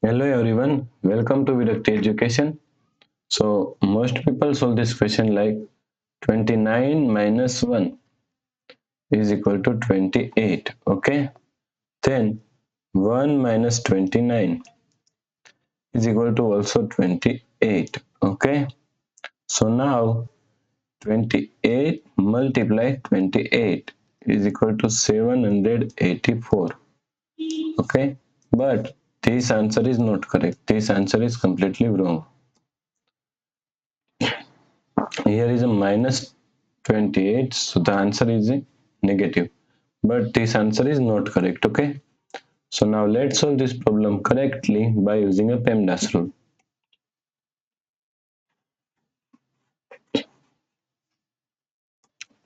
Hello everyone, welcome to Virakti Education. So most people solve this question like 29 minus 1 is equal to 28. Okay, then 1 minus 29 is equal to also 28. Okay, so now 28 multiply 28 is equal to 784. Okay, but this answer is not correct. This answer is completely wrong. Here is a minus 28, so the answer is a negative, but this answer is not correct. Okay, so now let's solve this problem correctly by using a PEMDAS rule.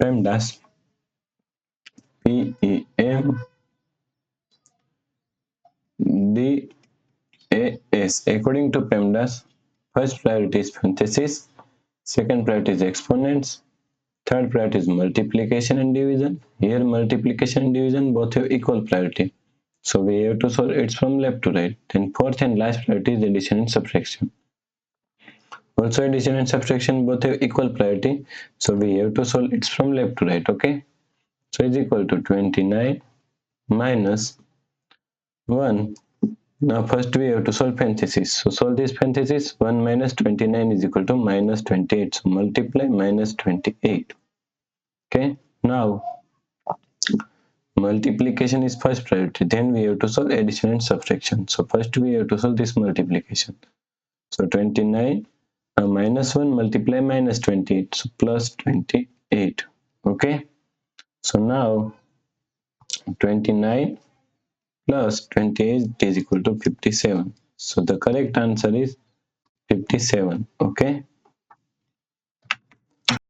PEMDAS, PEMDAS. According to PEMDAS, first priority is parenthesis, second priority is exponents, third priority is multiplication and division. Here multiplication and division both have equal priority, so we have to solve it from left to right. Then fourth and last priority is addition and subtraction. Also addition and subtraction both have equal priority, so we have to solve it from left to right. Okay, so is equal to 29 minus 1. Now first we have to solve parenthesis, so solve this parenthesis. 1 minus 29 is equal to minus 28, so multiply minus 28. Okay, now multiplication is first priority, then we have to solve addition and subtraction. So first we have to solve this multiplication. So 29 minus 1 multiply minus 28, so plus 28. Okay, so now 29 plus 28 is equal to 57, so the correct answer is 57. Okay,